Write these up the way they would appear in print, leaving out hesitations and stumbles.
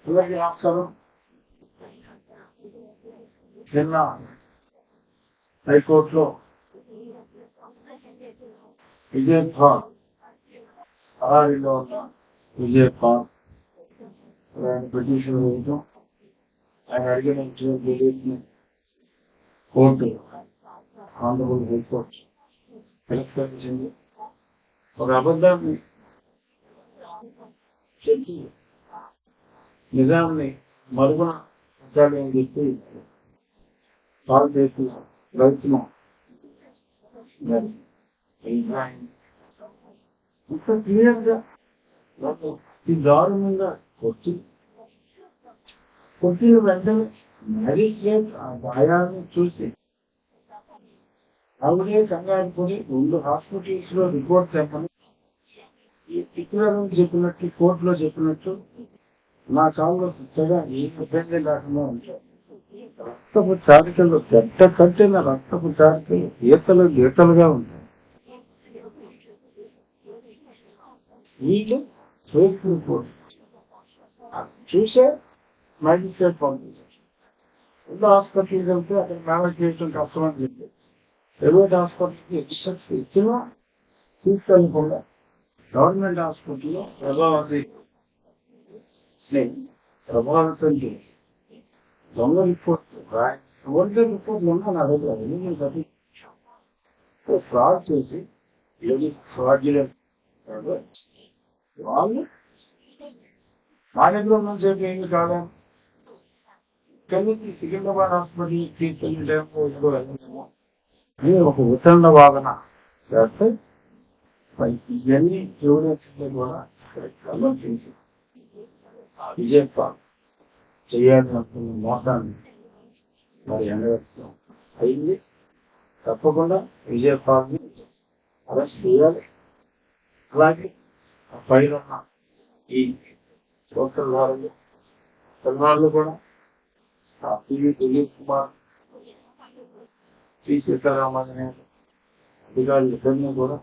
అందరికీ నమస్కారం. నిన్న హైకోర్టులో విజయ్ ఖాన్ పరారీలో ఉన్న విజయ్ ఖాన్ ఆయన పిటిషన్ వేయడం, ఆయన అడిగిన రిలీఫ్ని కోర్టు ఆనరబుల్ హైకోర్టు తిరస్కరించింది. ఒక అబద్ధాన్ని చెప్పి నిజాన్ని మరుగున ఉంచాలి అని చెప్పి కాల్ చేసిన ప్రయత్నం ఇంత క్లియర్ గా ఈ దారుణంగా కొట్టిన వెంటనే మ్యాజిస్ట్రేట్ ఆ గాయాన్ని చూసి ఆవిడే కంగారు కొని 2 హాస్పిటల్స్ లో రిపోర్ట్ తెమ్మని ఈ పిక్చర్ చెప్పినట్టు కోర్టులో చెప్పినట్టు నా కాలంలో పిచ్చగా ఏ ఇబ్బంది లేకుండా ఉంటాయి. రక్తపు చారికలు గడ్డ కట్టిన రక్తపు చారికలు గీతలుగా ఉంటాయి. వీళ్ళు ఫేక్ రిపోర్ట్ చూసే మ్యాజిస్ట్రేట్ పంపించారు. 2 హాస్పిటల్కి వెళ్తే అక్కడ మేనేజ్ చేయడం కష్టమని చెప్పి ప్రైవేట్ హాస్పిటల్కి ఇన్స్ట్రక్షన్ ఇచ్చినా తీసుకెళ్ళకుండా గవర్నమెంట్ హాస్పిటల్లో ప్రభావితం చేసి దొంగ రిపోర్ట్ ఒరిజినల్ రిపోర్ట్లు ఉన్నా నా దగ్గర ఫ్రాడ్ చేసి ఫ్రాడ్యులెంట్ వాళ్ళు మా దగ్గర ఉన్న సేపు ఏమి కాదా కానీ సికింద్రాబాద్ హాస్పిటల్ తీసుకెళ్ళి ఒక ఉత్తండ వాదన చేస్తే ఇవన్నీ ఎవిడెన్స్ కూడా చేసి విజయ్ ఖాన్ చేయాలనుకున్న మోసాన్ని మరి ఎండవేస్తాం అయింది. తప్పకుండా విజయ్ ఖాన్ ని అరెస్ట్ చేయాలి. అలాగే ఆ పైన ఉన్న ఈ సోషల్ వాళ్ళు కూడా ఆ పివి దిలీప్ కుమార్, శ్రీ సీతారామన్ అధికారులు ఇద్దరిని కూడా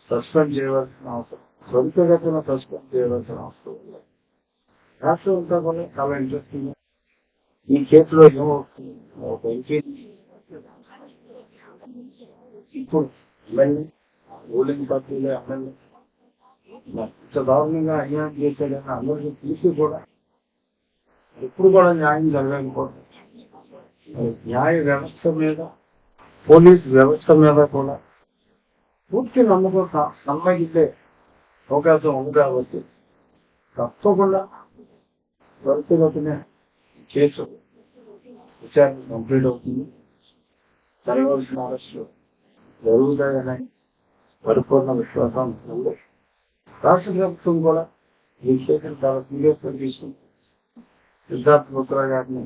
సస్పెండ్ చేయవలసిన అవసరం, త్వరితగతిన సస్పెండ్ చేయవలసిన అవసరం ఉంది. రాష్ట్రం అంతా కూడా చాలా ఇంట్రెస్టింగ్. ఈ కేసులో ఏమవుతుంది, ఒక ఎంపీ ఇప్పుడు ఎమ్మెల్యే రూలింగ్ పార్టీలో ఎమ్మెల్యే ఇంత దారుణంగా అన్యాయం చేశాడని అందరికీ తీసి కూడా ఎప్పుడు కూడా న్యాయం జరగకపోతే న్యాయ వ్యవస్థ మీద, పోలీస్ వ్యవస్థ మీద కూడా పూర్తి నమ్మగితే అవకాశం ఉంది. కాబట్టి తప్పకుండా త్వరితగతిన కేసు విచారణ కంప్లీట్ అవుతుంది. జరగవలసిన అరెస్టులు జరుగుతాయని పరిపూర్ణ విశ్వాసం ఉంది. రాష్ట్ర ప్రభుత్వం కూడా ఈ కేసును చాలా సీరియస్ గా తీసుకుంది. సిద్ధార్థ్ మిత్రా గారిని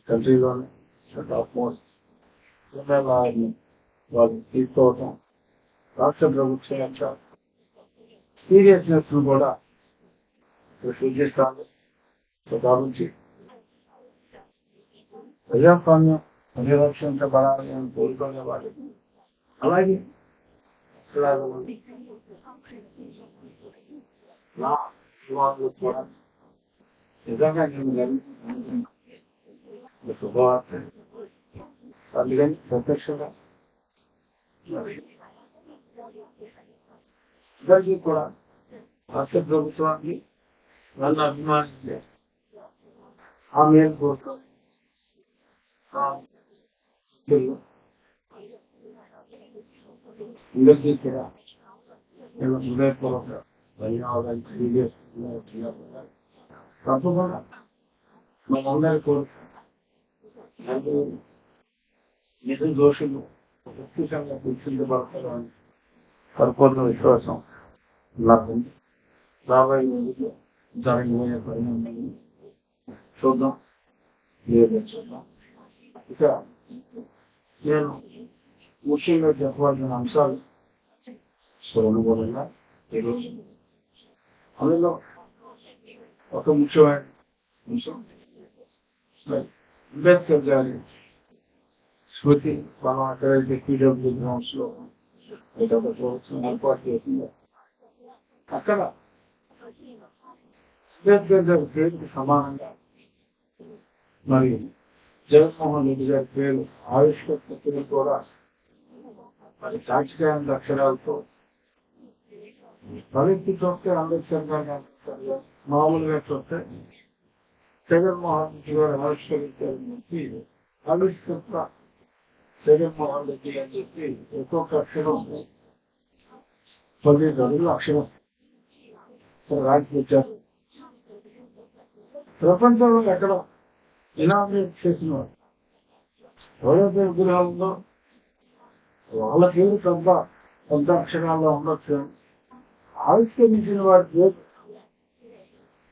కంట్రీలోనే టాప్ మోస్ట్ లాయర్ని వాళ్ళు తీసుకోవటం రాష్ట్ర ప్రభుత్వం యొక్క సీరియస్నెస్ ను కూడా సూచిస్తాను. కాబట్టి ప్రజాస్వామ్యం పరిరక్షించబడాలి అని కోరుకునే వాళ్ళు, అలాగే నా వివాదాలు కూడా నిజంగా నేను శుభవార్త. అందుకని ప్రత్యక్షంగా అందరికీ కూడా రాష్ట్ర ప్రభుత్వానికి నన్ను అభిమానించే ఆ మేలు కోసం అందరికీ కూడా నేను హృదయపూర్వక ధన్యవాదాలు తెలియజేస్తున్నాను. తప్పకుండా మనందరి కోరిక నిజ దోషులు ఖచ్చితంగా గుర్తించబడతారని పరిపూర్ణ విశ్వాసం నాకు రాబోయే రోజుల్లో జరగబోయే పరిణామాన్ని చూద్దాం. ఇక నేను ముఖ్యంగా చెప్పాల్సిన అంశాలు అనుకూలంగా ఈరోజు అందులో ఒక ముఖ్యమైన అంశం అంబేద్కర్ గారి స్మృతి మనం అక్కడైతే పీడబ్ల్యూ గ్రౌండ్స్ లో ప్రభుత్వం ఏర్పాటు చేసింది. అక్కడ అంబేద్కర్ గారి పేరుకి సమానంగా మరి జగన్మోహన్ రెడ్డి గారి పేరు ఆవిష్కర్త పేరు కూడా మరి సాక్షికాయంత అక్షరాలతో తలెత్తి చూస్తే అంబేద్కర్ గారిని అంబేద్కర్ గారు, మామూలుగా చూస్తే జగన్మోహన్ రెడ్డి గారు ఆవిష్కరించారని చెప్పి ఆవిష్కర్త జగన్మోహన్ రెడ్డి అని చెప్పి ఒక్కొక్క అక్షరం 10 గదులు అక్షరం రాసి వచ్చారు. ప్రపంచంలో ఎక్కడ ఇనాగ్రేట్ చేసిన వారు ఎవరైతే విగ్రహాలు ఉందో వాళ్ళ పేరు పెద్ద అక్షరాల్లో ఉండొచ్చు. ఆవిష్కరించిన వారి పేరు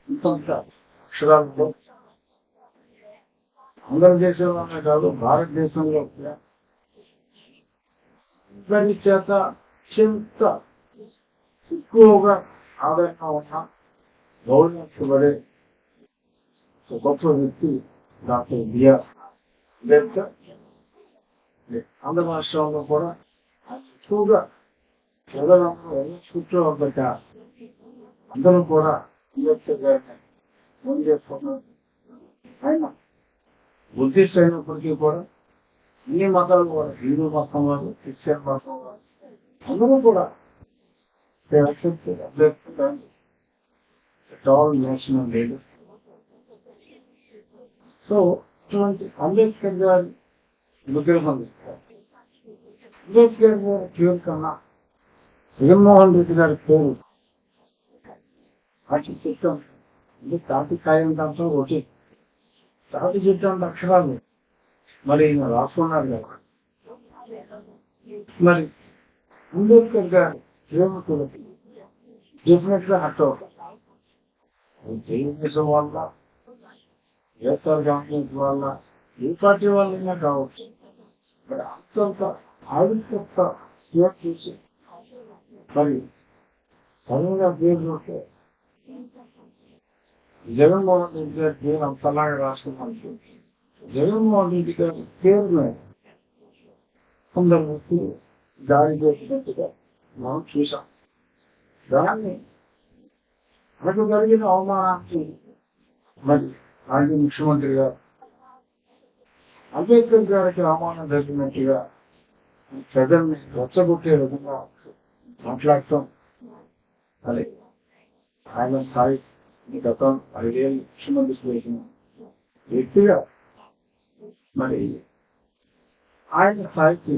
ఇంత అక్షరాలతో అందరి దేశంలోనే కాదు భారతదేశంలో అందరి చేత అత్యంత ఎక్కువగా ఆదరణ ఉన్న గౌరవించబడే గొప్ప వ్యక్తి డాక్టర్ బిఆర్ అంబేద్కర్. ఆంధ్ర రాష్ట్రంలో కూడా ఎక్కువగా ప్రజలందరూ కూర్చోవద్దక అందరూ కూడా అంబేద్కర్ గారిని ఫోన్ చేసుకున్నారు. ఆయన బుద్ధిస్ట్ అయినప్పటికీ కూడా అన్ని మతాలు కూడా హిందూ మతం వారు, క్రిస్టియన్ మతం వారు అందరూ కూడా Ambedkar all national leader. So ఇటువంటి అంబేద్కర్ గారి విగ్రహం అంబేద్కర్ గారి పేరు కన్నా జగన్మోహన్ రెడ్డి గారి పేరు వాటి చిత్తం అంటే తాటి కాయం దాంట్లో ఒకటి తాటి చిత్తం అక్షరాలు మరి రాసుకున్నారు కదా. మరి అంబేద్కర్ గారి ప్రేమికులకి డెఫినెట్ గా హట్ అవుతారు. తెలుగుదేశం వల్ల, వైఎస్ఆర్ కాంగ్రెస్ వల్ల, ఏ పార్టీ వాళ్ళైనా కావచ్చు. మరి అంతంత ఆవిష్కర్త సేవ చేసి మరి సరైన పేరు చూస్తే జగన్మోహన్ రెడ్డి గారి పేరు అంతలాగా రాసుకున్నాను. జగన్మోహన్ రెడ్డి గారి పేరు మీద కొందరు వ్యక్తులు దాడి చేసినట్టుగా మనం చూసాం. దాన్ని మనకు జరిగిన అవమానానికి మరి మాజీ ముఖ్యమంత్రి గారు అంబేద్కర్ గారికి అవమానం జరిగినట్టుగా ప్రజల్ని రెచ్చగొట్టే విధంగా మాట్లాడటం అది ఆయన స్థాయి గతం 5 ఏళ్ళు ముఖ్యమంత్రి చేసిన వ్యక్తిగా మరి ఆయన స్థాయికి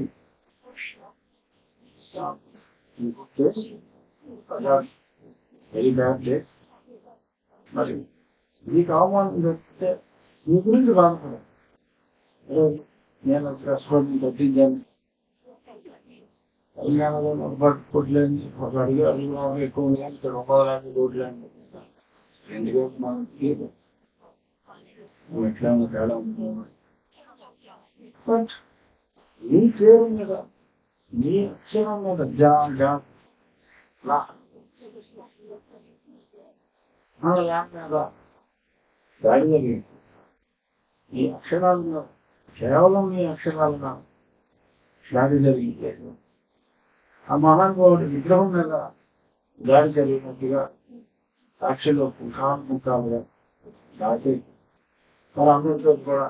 వెరీ బ్యాడ్ డే. మరి మీకు అవమానం జరిగితే మీ గురించి బాధపడాలి. నేను రెస్పాన్స్ తగ్గించాను, తెలంగాణలో 40 కోట్లేండి, ఒక అడుగు ఎక్కువ ఇక్కడ 9,50 కోట్లేండి. ఎందుకంటే మనకి ఎట్లా తేడా ఉంటుంది. బట్ మీ పేరు మీద, మీ అక్షరం మీద మీద దాడి జరిగింది. ఈ అక్షరాలను కేవలం మీ అక్షరాలను దాడి జరిగింది. ఆ మహానుభావుడి విగ్రహం మీద దాడి జరిగినట్టుగా సాక్షిలో పుంఖానుపుంఖాలుగా దాటి మరి అందరితో కూడా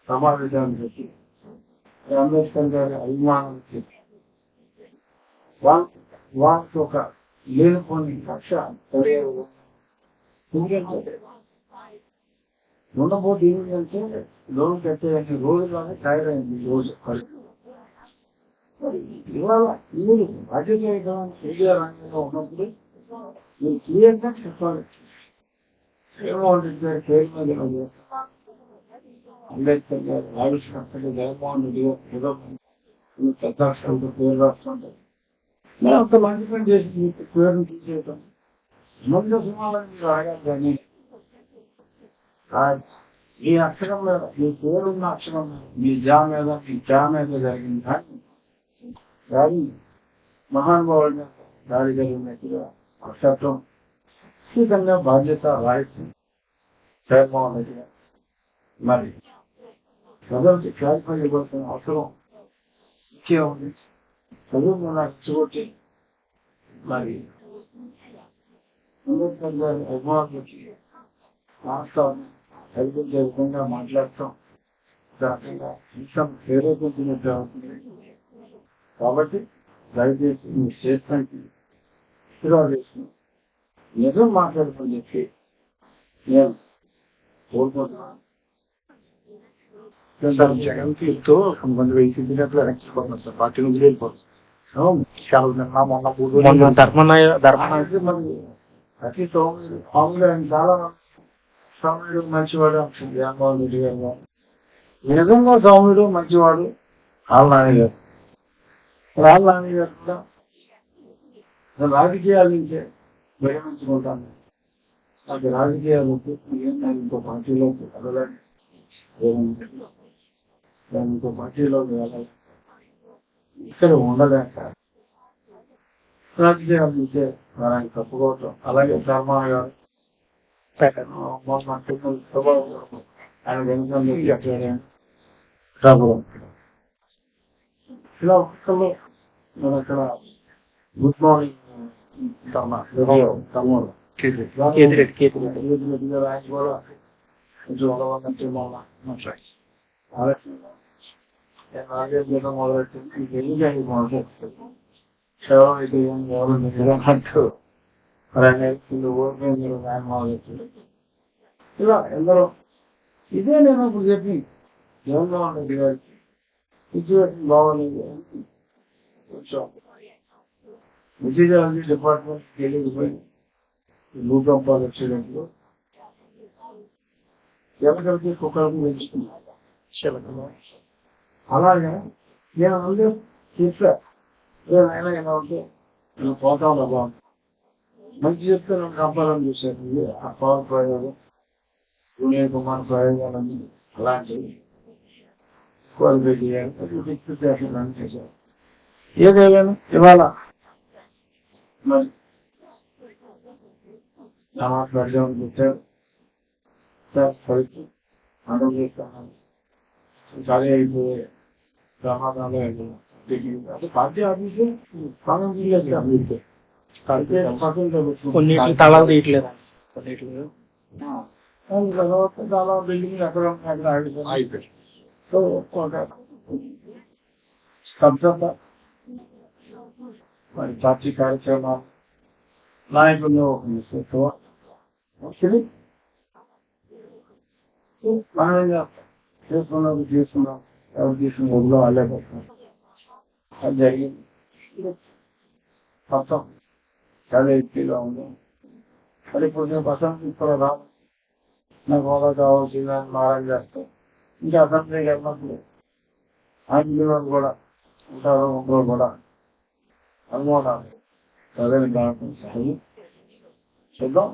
సమావేశాన్ని పెట్టి అంబేద్కర్ గారి అభిమానం చెప్పి వాళ్ళకి ఒక లేనిపోని కక్ష తెలియదు. ఎందుకంటే ఉండబోతే ఏంటంటే లోన్ కట్టేయని రోజులోనే తయారైంది రోజు ఇవాళ మీరు రాజకీయ మీడియా రంగంలో ఉన్నప్పుడు మీరు క్లియర్గా చెప్పాలి. జగన్మోహన్ రెడ్డి గారి పేరు మీద అంబేద్కర్ గారు ఆవిష్కర్తగా జగన్మోహన్ రెడ్డి గారు పెద్దాక్షరంతో పేరు రాస్తుంటారు. మరి అంత మంచి పని చేసి మీకు పేరును తీసేయటం మంచి సినిమాలను మీరు అడగాలి. కానీ మీ అక్షరం మీద, మీ పేరున్న అక్షరం మీద, మీ మీద, మీ మీద జరిగింది కానీ మహానుభావుడి మీద దాడి జరిగినట్టుగా అక్షత్వం ఖచ్చితంగా బాధ్యత రాయిస్తుంది జగన్మోహన్ రెడ్డి గారు. మరి ప్రజలకి క్లారిఫై ఇవ్వాల్సిన అవసరం ముఖ్యం ఉంది. చదువు నాకు రెచ్చగొట్టి మరి అంబేద్కర్ గారి అభిమానులకి రాష్ట్రాన్ని కల్పించే విధంగా మాట్లాడటం దానిగా ఇంకా ప్రేరేపించినట్టు అవుతుంది. కాబట్టి దయచేసి మీ స్టేట్మెంట్ విత్డ్రా చేసుకుని నిజం మాట్లాడుకుని చెప్పి నేను కోరుకుంటున్నాను. సార్ జగన్ తీరుతో కొంతమంది వెయ్యి గంటలు వెనక్కిపోతున్నారు సార్, పార్టీ నుంచి వెళ్ళిపోతుంది. చాలా నిన్న మొన్న అయితే మరి ప్రతి మామూలుగా ఆయన చాలా సౌమ్యుడు మంచివాడు అంటుంది జగన్మోహన్ రెడ్డి గారు. నిజంగా సౌమ్యుడు మంచివాడు ఆళ్ళనాని గారు. ఆళ్ళనాని గారు కూడా నేను రాజకీయాల నుంచే విరమించుకుంటాను. నాకు రాజకీయాలు నేను ఇంకో పార్టీలోకి వెళ్ళాలి, నేను ఇంకో పార్టీలోకి వెళ్ళాలి, ఇక్కడ ఉండలేక రాజకీయాల నుంచే ఆయన తప్పుకోవటం. అలాగే ధర్మాన గారు ఆయన వెనుక ఇలా ఒక్కళ్ళు మన అక్కడ గుడ్ మార్నింగ్ తమ్ముడు ఆయన కూడా కొంచెం అలవాటు ఆలస్యంగా మొదలెట్టింది వెళ్ళి మొదలెట్టింది సేవ అయితే అంటూ మొదలెట్టింది. ఇలా ఎందరో ఇదే నేను ఇప్పుడు చెప్పి జగన్మోహన్ రెడ్డి గారికి సిచ్యువేషన్ బాగోలేదు. కొంచెం విజయజాలి డిపార్ట్మెంట్కి వెళ్ళిపోయి భూకంపాలు వచ్చేటప్పుడు ఎలకలకి కుక్కలకి పెంచుతున్నాను. అలాగే నేను ముందు చెప్పా ఏదైనా ఎలా ఉంటే నేను పోతా ఉన్నా బాగుంది, మంచి చెప్తే నేను కంపాలని చూశాను. ఆ పవర్ ప్రయోగం జూనియర్ కుమార్ ప్రయోగాలన్నీ అలాంటివి క్వాలిఫై చేయాలి చేశారు. ఏదేమైనా ఇవాళ మరి ప్రజలను పెట్టారు సార్ పరిస్థితి అర్థం చేస్తాను. ఖాళీ అయిపోయే ప్రమాదాలు అయిపోయి పార్టీ ఆఫీసు కాలం తీయలేదు. కొన్నిటి తాళాలు తీయట్లేదు. తర్వాత చాలా బిల్డింగ్ ఎక్కడ అయిపోయి సో స్తబ్దత మరి పార్టీ కార్యక్రమాలు నాయకుల్లో మనం చేసుకున్నాం ఎవరు తీసుకున్న ఊళ్ళో వాళ్ళే పోతున్నాం. అది జరిగింది మొత్తం చాలా ఎక్కువగా ఉంది. మరి ఇప్పుడు నేను అసెంబ్లీ కూడా రాను, నాకు హోదా కావాల్సిందని మారం చేస్తాం. ఇంకా అసెంబ్లీకి వెళ్ళినప్పుడు ఆంగ్లీయులు కూడా ఉంటారో ఉండరో కూడా అనుమానాలు ప్రజలు కావడం సహజం. చూద్దాం.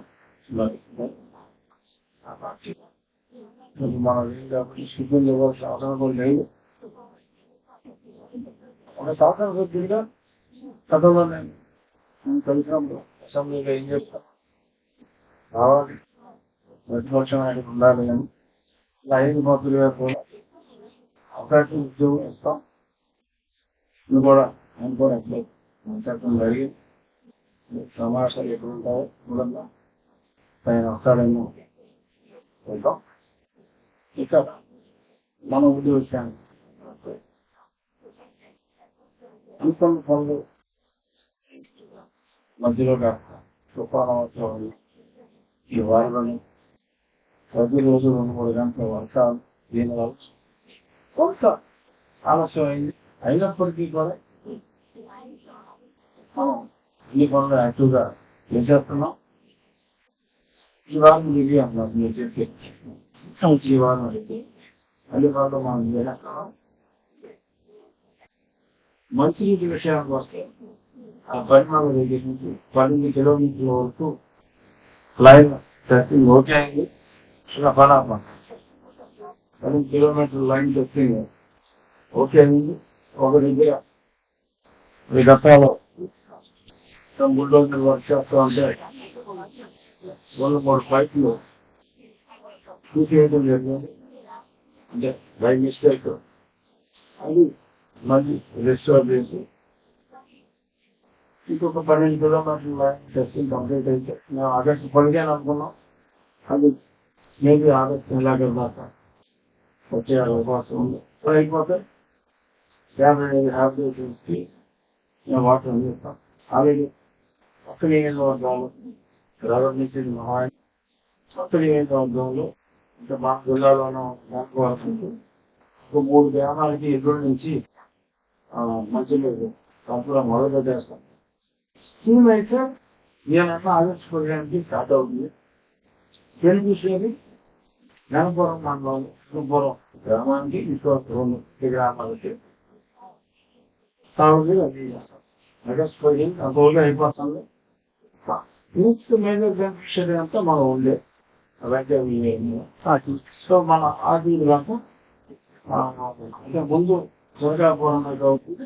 మనం ఏం కాబట్టి సిద్ధం ఇవ్వాల్సిన అవసరం కూడా లేదు. ఒక శాసన సభ్యుడిగా గతంలో నేను కలిసినప్పుడు అసెంబ్లీలో ఏం చెప్తాను, రావాలి ప్రతిపక్ష నాయకుడు ఉండాలి అని ఐదు మంత్రులుగా కూడా అవకాశం ఉద్యోగం ఇస్తాం. ఇది కూడా ఆయన కూడా అట్లే మాట్లాడటం జరిగింది. సమావేశాలు ఎప్పుడు ఉంటాయో చూడంగా ఆయన వస్తాడేమో చూద్దాం. ఇక మన ఉద్యోగాన్ని అనుకున్న పనులు మధ్యలో తుఫాను అవసరం ఈ వారిలోని ప్రతిరోజు 2-3 గంటల వర్షాలు దీనివల్ల కొంత ఆలస్యం అయింది. అయినప్పటికీ కూడా ఈ పనులు యాక్టివ్గా చేసేస్తున్నాం. ఈ వారం దిగి అన్నారు మీరు చెప్పి ఈ వారం అన్ని పనులు మనం చేస్తున్నాం. మంచినీటి విషయానికి వస్తే ఆ పరిమాణం దగ్గర నుంచి 12 కిలోమీటర్ల వరకు లైన్ టెస్టింగ్ ఓకే అయింది. పడాప 10 కిలోమీటర్ల లైన్ టెస్టింగ్ ఓకే అయింది. ఒక దగ్గర గతంలో బుల్డోజర్ వర్క్ చేస్తూ ఉంటే 2-3 పైపులు తీసేయడం జరిగింది. అంటే బై మిస్టేక్ అది మళ్ళీ రిస్టోర్ చేసి ఇంకొక 12 కిలోమీటర్ల టెస్టింగ్ కంప్లీట్ అయితే మేము ఆగస్టు 15 అనుకున్నాం. అది మేబీ ఆగస్టు నెలాఖరు దాకా వచ్చే అవకాశం ఉంది. అయిపోతే 55 హ్యాబిటేషన్స్కి మేము వాటర్ అందిస్తాం. అలాగే కొత్త నియోజకవర్గాలు ప్రారంభించిన మహాన్ కొత్త నియోజకవర్గంలో ఇంకా మా జిల్లాలోనూ బ్యాంకు వరకు ఒక 3 గ్రామాలకి ఎదురు నుంచి మంచినీరు పంపడం మొదలుపెట్టేస్తాం. స్కీమ్ అయితే నేనన్నా ఆగస్టు 15కి స్టార్ట్ అవుతుంది. బెనిఫిషియరీ గణపురం మండలం సుబ్బురం గ్రామానికి ఇంకో 2 గ్రామాలకి తాగునీరు అందించేస్తాం. ఆగస్టు 15 అంతవరకు అయిపోతుంది. నెక్స్ట్ మేజర్ బెనిఫిషియరీ అంతా మనం ఉండే అలాగే సో మన ఆర్టీలు కాక అంటే ముందు జరగాపురం దాకా అవుతుంది.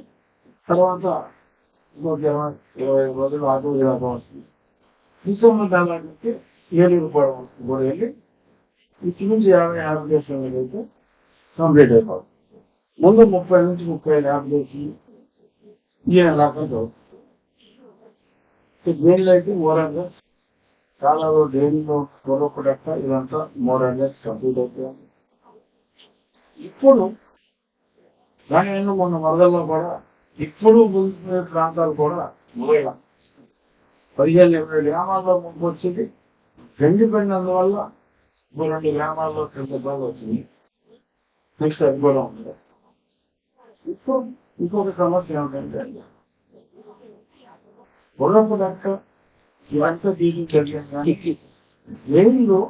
తర్వాత ఇంకొక 20 రోజులు ఆటో దాకా వస్తుంది. డిసెంబర్ నెలకి ఏలూరు కూడా వెళ్ళి ఇటు నుంచి 50 అప్లికేషన్ అయితే కంప్లీట్ అయిపోతుంది. ముందు 30 నుంచి 35 అప్లికేషన్ ఈ నెలాగా చదువుతుంది. దేనిలో అయితే ఓవరాల్గా చాలా డైరీలో పూర్వపడక ఇదంతా మోరల్లెస్ కంప్లీట్ అయిపోయింది. ఇప్పుడు దాని మొన్న వరదల్లో కూడా ఇప్పుడు ముందు ప్రాంతాలు కూడా మొదల 15-20 గ్రామాల్లో ముందు వచ్చింది. పెండిపోయినందువల్ల 2 గ్రామాల్లో ఇబ్బంది వచ్చింది. నెక్స్ట్ అది కూడా ఉంది. ఇప్పుడు ఇంకొక సమస్య ఏమిటంటే పూర్వపడక ఇవంతా దీనికి తెలియదు. రైల్లో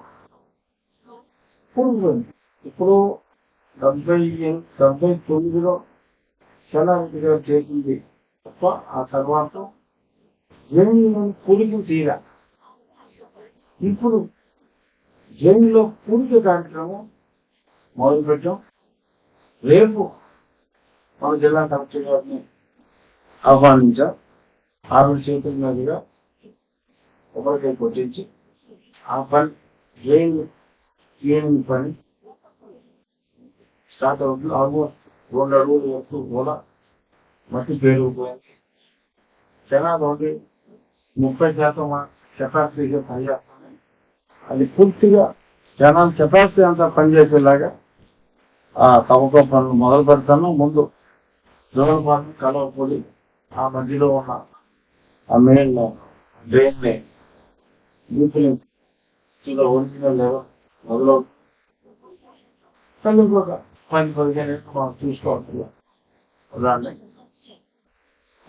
ఇప్పుడు 79లో చలారెడ్డి గారు చేసింది తప్ప ఆ తర్వాత జైల్లో పురుగు తీరా. ఇప్పుడు జైల్లో పురుగు కార్యక్రమం మొదలుపెట్టాం. రేపు మన జిల్లా కలెక్టర్ గారిని ఆహ్వానించాం. ఆవిడ చేతుల మీదుగా ఒకరికై కొట్టించి ఆ పని జైలు క్లీనింగ్ పని స్టార్ట్ అవుతుంది. ఆల్మోస్ట్ 2 అడుగుల వరకు కూడా మట్టి పేరుకుపోయింది. జనాభా 30% కెపాసిటీగా పనిచేస్తుంది. అది పూర్తిగా జనాల కెపాసిటీ అంతా పనిచేసేలాగా ఆ తవ్వకం పనులు మొదలు పెడతాను. ముందు జోలపాలెం కలవపూడి ఆ మధ్యలో ఉన్న ఆ మెయిన్ డ్రైన్ని ఒరిజినల్ లెవెల్ మొదలవుతుంది. ఇంకొక 10-15 ఏళ్ళు మనం చూసుకోవాలి దాన్ని.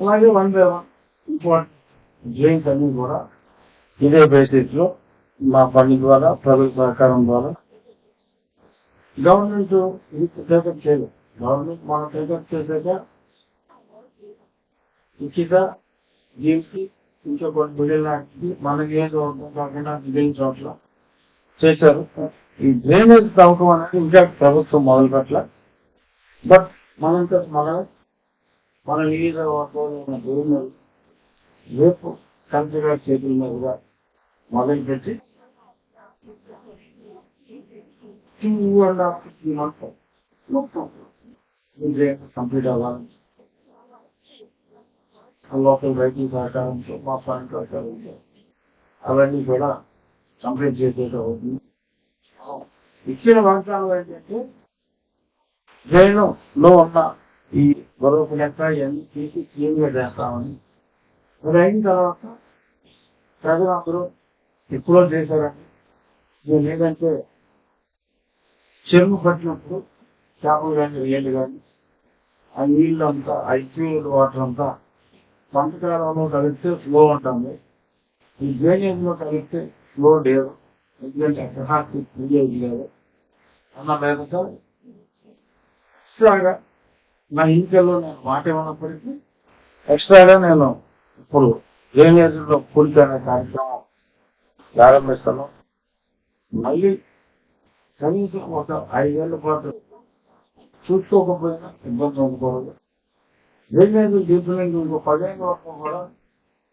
అలాగే 1 by 1 ఇంపార్టెంట్ డ్రైన్స్ అన్ని కూడా ఇదే బేసిస్ లో మా పని ద్వారా ప్రజల సహకారం ద్వారా గవర్నమెంట్ టేకప్ చేయలేదు. గవర్నమెంట్ మనం టేకప్ చేశాక ఉచిత జీవికి ఇంకా కొన్ని మిగిలినకి మనకి ఏదో కాకుండా మిగిలిన చోట్ల చేశారు. ఈ డ్రైనేజ్ తవ్వకం అనేది ఇంకా ప్రభుత్వం మొదలు పెట్టాల. బట్ మనంతా మన నియోజకవర్గంలో ఉన్న డ్రైనేజ్ రేపు కంపెనీ చేతుల మీదుగా మొదలుపెట్టి 2.5-3 months మొత్తం ఈ డ్రైనేజ్ కంప్లీట్ అవ్వాలి. లోకల్ రైతుల సహకారంతో మా పని సహకారంతో అవన్నీ కూడా కంప్లీట్ చేసేట అవుతుంది. ఇచ్చిన వాగ్దానం ఏంటంటే జైలులో ఉన్న ఈ గొడవకు లెక్క ఇవన్నీ తీసి క్లీన్గా చేస్తామని. మరి అయిన తర్వాత ప్రజలందరూ ఎప్పుడో చేశారని నేను ఏంటంటే చెరువు పట్టినప్పుడు చేపలు కానీ నీళ్ళు కానీ ఆ నీళ్ళు అంతా ఐపీఎల్ వాటర్ అంతా పంటకాలంలో కలిపితే ఫ్లో ఉంటుంది. ఈ డ్రైనేజ్ లో కలిపితే ఫ్లో లేదు. ఎందుకంటే కెపాసిటీ క్లియర్ లేదు అన్న లేక ఎక్స్ట్రాగా నా ఇంటిలో నేను మాట ఇవ్వనప్పటికీ ఎక్స్ట్రాగా నేను ఇప్పుడు డ్రైనేజ్ లో పూర్తి అనే కార్యక్రమం ప్రారంభిస్తాను. మళ్ళీ కనీసం ఒక 5 ఏళ్ల పాటు చూసుకోకపోయినా ఇబ్బంది ఉండకూడదు. డ్రైనేజ్ డీప్లింగ్ ఇంకో 10 ఏళ్ళ వరకు కూడా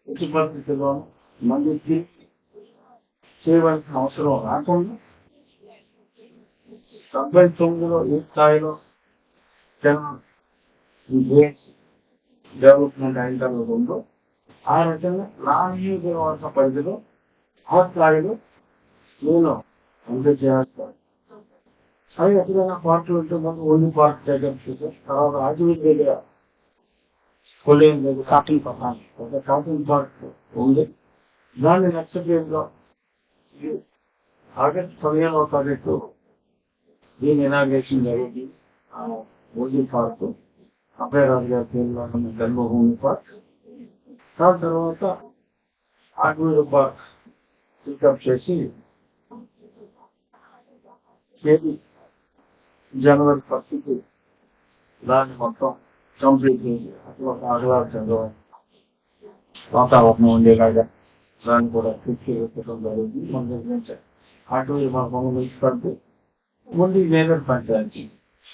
ఎట్టి పరిస్థితుల్లోనూ మళ్ళీ చేయవలసిన అవసరం రాకుండా 79లో ఏ స్థాయిలో డెవలప్మెంట్ అయిన తర్వాత ఉందో ఆ రకంగా నా నియోజకవర్గ పరిధిలో ఆ స్థాయిలో నేను ఎంజాయ్ చేస్తాను. అది ఎక్కడైనా పార్కులు ఉంటే మనం ఓన్లీ పార్క్ దగ్గర చూసాం. తర్వాత రాజవీధి దగ్గర కొల్లేరు దగ్గర కాటన్ పార్క్ ఉంది. దాన్ని నెక్స్ట్ లో ఆగస్టు 15వ తారీఖు దీని ఇనాగ్రేషన్ జరిగింది. ఓన్లీ పార్క్ అభయరాజు గారి పేరులో ఉన్న జన్మభూమి పార్క్. దాని తర్వాత ఆగ్వీడు పార్క్ పికప్ చేసి జనవరి 1కి దాన్ని మొత్తం కంప్లీట్ చేసి ఒక ఆహ్లాదంగా వాతావరణం ఉండేలాగా దాన్ని కూడా ఫిక్స్ పెట్టడం జరిగింది. మన దగ్గర అటు మన మున్సిపాలిటీ ఉండి నేనర్ పంచాయతీ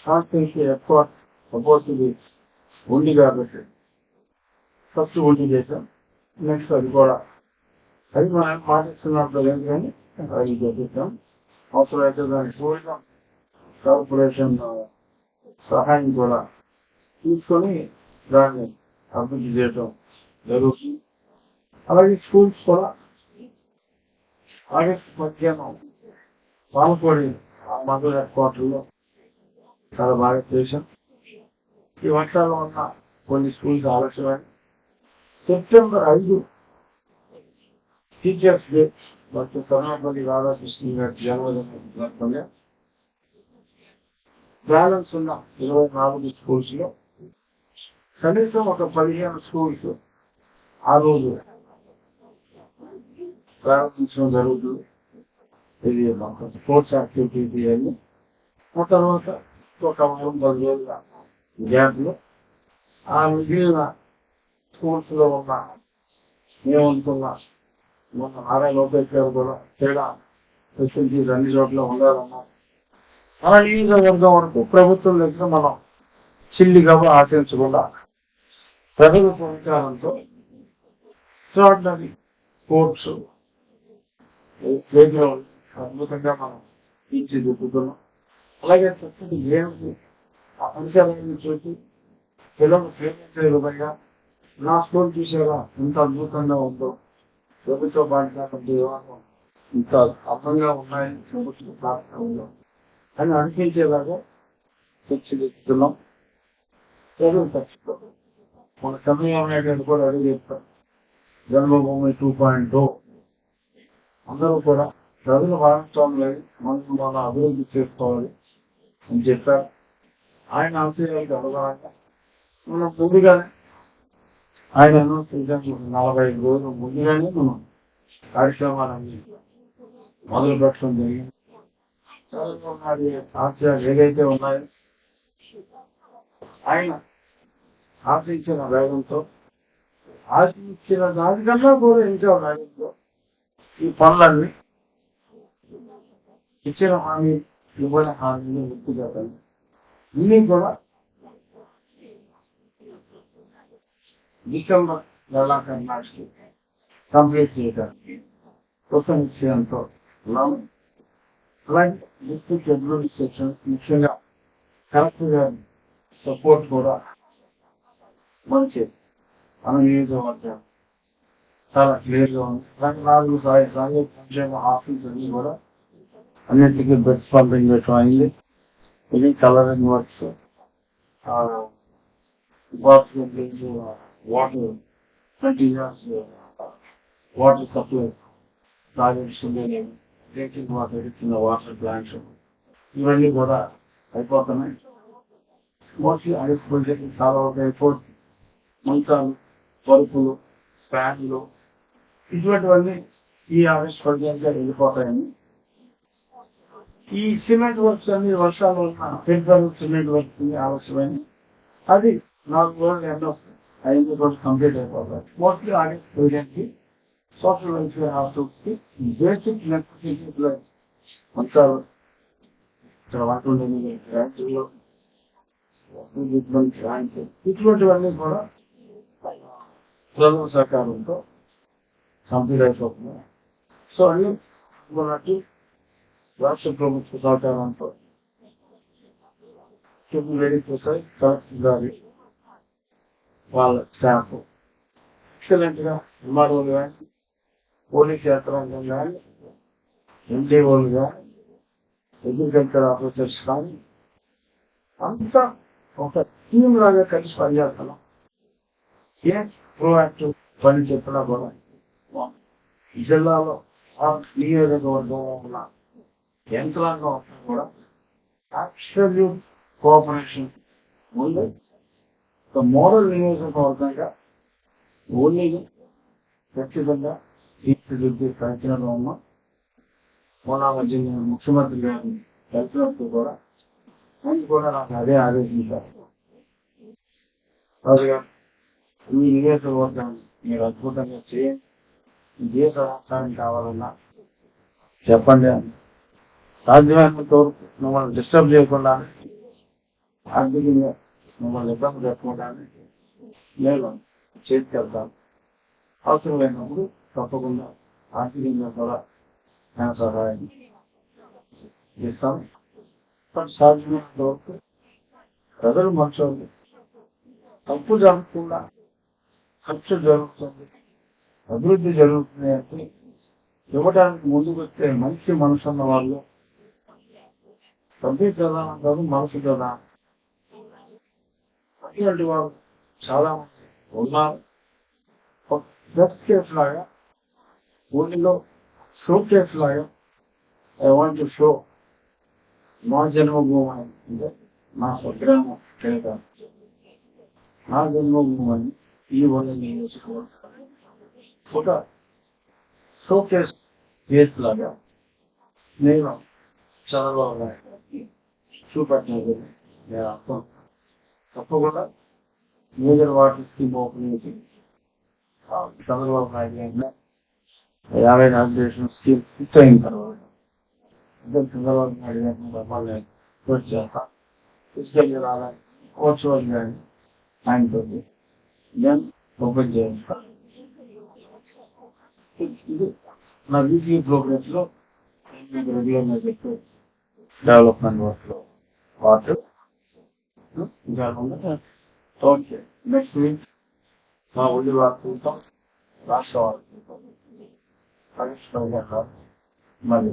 కాన్స్టిట్యూన్సీ ఎక్కువ సపోజ్ ఉండి కాబట్టి ఫస్ట్ ఉండి చేశాం. నెక్స్ట్ అది కూడా అది మనం పాటిస్తున్నప్పుడు లేదు కానీ అది చేపిస్తాం. అవసరమైతే దాన్ని టూరిజం కార్పొరేషన్ సహాయం కూడా తీసుకొని దాన్ని అభివృద్ధి చేయడం జరుగుతుంది. అలాగే స్కూల్స్ కూడా ఆగస్టు 15 పాలకోడి మండల హెడ్ క్వార్టర్లో చాలా బాగా చేశాం. ఈ వర్షాల వల్ల కొన్ని స్కూల్స్ ఆలస్యమై September 5 teachers day doctor Sarvepalli Radhakrishna గారి జన్మదిన బ్యాలెన్స్ ఉన్న 24 స్కూల్స్ లో కనీసం ఒక 15 స్కూల్స్ ఆ రోజు ప్రారంభించడం జరుగుతుంది. ఇది స్పోర్ట్స్ యాక్టివిటీస్ అని ఆ తర్వాత ఒక 10 రోజుల గ్యాప్ లో ఆ మిగిలిన స్కూల్స్ లో ఉన్న ఏమనుకున్నా మన నారాయణ లోకేష్ గారు కూడా తేడా ఫెసిలిటీస్ అన్ని చోట్ల ఉండాలన్నారు. మన నియోజకవర్గం వరకు ప్రభుత్వం దగ్గర మనం చిల్లిగా ఆచరించకుండా ప్రజల సహకారంతో ఎక్స్ట్రాడినరీ స్పోర్ట్స్ ప్లే గ్రౌండ్ అద్భుతంగా మనం తీర్చిదిద్దుతున్నాం. అలాగే చక్కటి గేమ్స్ అంశాలను చూసి పిల్లలు ప్రేమించే విధంగా నా స్కూల్ చూసేలా ఎంత అద్భుతంగా ఉందో, ప్రభుత్వ పాఠశాల వివాహం ఇంత అందంగా ఉన్నాయని ప్రభుత్వ పాఠశాలలో అని అనిపించేలాగా తీర్చిదిద్దుతున్నాం. మన చంద్రబాబు నాయుడు గారు కూడా అడిగి చెప్తారు, జన్మభూమి 2.0 అందరూ కూడా ప్రజల భాగస్వాములై మనం అభివృద్ధి చేసుకోవాలి అని చెప్పారు. ఆయన ఆశయాలకు అనుగుణంగా మనం ముందుగానే ఆయన 45 రోజులు ముందుగానే మనం కార్యక్రమాలన్నీ మొదలు పెట్టడం జరిగింది. ఆశయాలు ఏదైతే ఉన్నాయో ఆయన ఆశించిన వేగంతో ఆశించిన దానికన్నా కూడా ఇంకా వేగంతో ఈ పనులన్నీ ఇచ్చిన హామీ ఇవ్వని హామీని వ్యక్తిగతంగా ఇన్ని కూడా డిసెంబర్ నెలాఖరు నాటికి కంప్లీట్ చేయడానికి కొత్త నిశ్చయంతో ఉన్నాము. అలాగే డిస్ట్రిక్ట్ అడ్మినిస్ట్రేషన్ ముఖ్యంగా కలెక్టర్ గారి సపోర్ట్ కూడా మంచి మన నియోజకవర్గం చాలా క్లియర్ గా ఉంది. అలాగే 4 సాంఘిక సంక్షేమ ఆఫీస్ అన్ని కూడా అన్నింటికీ బెడ్స్ పంపించడం అయింది. ఇది colouring works, water continuous water supply projects, drinking water ఇచ్చిన వాటర్ ప్లాంట్స్ ఇవన్నీ కూడా అయిపోతున్నాయి. మోస్ట్లీ ఆగస్ట్ బడ్జెట్ చాలా వరకు అయిపోతుంది. మంచాలు, పరుపులు, ఫ్యాన్లు ఇటువంటివన్నీ ఈ ఆగస్ట్ బడ్జెట్ వెళ్ళిపోతాయని, ఈ సిమెంట్ వర్క్స్ అన్ని వర్షాలు ఫెడరల్ సిమెంట్ వర్క్స్ ఆలస్యమైంది. అది 4 రోజులు ఎండ్ వస్తుంది, 5 రోజులు కంప్లీట్ అయిపోతాయి. మోస్ట్లీ ఆగస్ట్ బడ్జెట్ కి సోషల్ వెల్ఫేర్ హాస్టల్స్ కి బేసిక్ నెసెసిటీస్ మంచాలు, ఇక్కడ ఫ్యాక్టరీలో ఇటువంటివన్నీ కూడా ప్రజల సహకారంతో కంప్లీట్ అయిపోతున్నాయి. సో అన్ని మనకి రాష్ట్ర ప్రభుత్వ సహకారంతో రెడీ చేశాయి. కలెక్టర్ గారి వాళ్ళ స్టాఫ్ ఎక్సలెంట్ గా ఎంఆర్ఓలు కానీ పోలీస్ యంత్రాంగం కానీ ఎన్డీఓలు కానీ అగ్రికల్చర్ ఆఫీసర్స్ కానీ అంతా ఒక టీం లాగా కలిసి పనిచేస్తున్నాం. ఏ ప్రోయాక్టివ్ పని చెప్పినా కూడా జిల్లాలో ఆ నియోజకవర్గంలో ఉన్న యంత్రాంగం అంతా కూడా అబ్సల్యూట్ కోఆపరేషన్ ఉంది. ఒక మోడల్ నియోజకవర్గంగా ఓన్లీ ఖచ్చితంగా తీర్చిదిద్దే ప్రయత్నంలో ఉన్నాం. మొన్న మధ్య ముఖ్యమంత్రి గారిని కలిసినప్పుడు కూడా ఆయన కూడా నాకు అదే ఆదేశించారు. అదిగా ఈ నియోజకవర్గాన్ని మీరు అద్భుతంగా చేయండి, ఏ సంవత్సరానికి కావాలన్నా చెప్పండి అని సాధ్యమైనంత వరకు మిమ్మల్ని డిస్టర్బ్ చేయకుండా ఆర్థికంగా మిమ్మల్ని ఇబ్బంది పెట్టకుండా నేను చేతికెళ్తాను. అవసరమైనప్పుడు తప్పకుండా ఆర్థికంగా కూడా నేను సహాయం చేస్తాను. సాధ్యమైనంత వరకు ప్రజలు మంచోళ్ళు, తప్పు జరగకుండా ఖర్చు జరుగుతుంది, అభివృద్ధి జరుగుతుంది అంటే ఇవ్వడానికి ముందుకు వచ్చే మంచి మనసు ఉన్న వాళ్ళు డబ్బు ప్రధానం కాదు, మనసు ప్రధానం. అటువంటి వాళ్ళు చాలా మంది ఉన్నారు. ఒక డ్రెస్ కేసు లాగా ఊళ్ళో షో కేసు లాగా ఐ వాంట్ టు షో మా జన్మభూమి అంటే నా స్వగ్రామం చేయడం, నా జన్మభూమి ఈ వల్ల ఒక షో కేసు లాగా నేను చదవలో చూపెట్టినది నేను అర్థం. తప్పకుండా మేజర్ వాటర్ స్కీమ్ ఓపెన్ చేసి చంద్రబాబు నాయుడు 54 స్కీమ్ ఫిట్ అయిన తర్వాత చంద్రబాబు నాయుడు గారిని రమ్మాలని కోర్టు చేస్తా తీసుకెళ్ళి రాలని కోర్టు వాళ్ళు కానీ ఆయనతో నేను ఓపెన్ చేస్తా. ఇది నా వీక్లీ ప్రోగ్రెస్ లో మీకు రెగ్యులర్గా చెప్పే డెవలప్మెంట్ వర్క్ లో వాటర్ ఇంకా ఓకే. నెక్స్ట్ వీక్ మా ఊళ్ళో వాడుతుంటాం, రాష్ట్ర వాడుతుంటాం, మళ్ళీ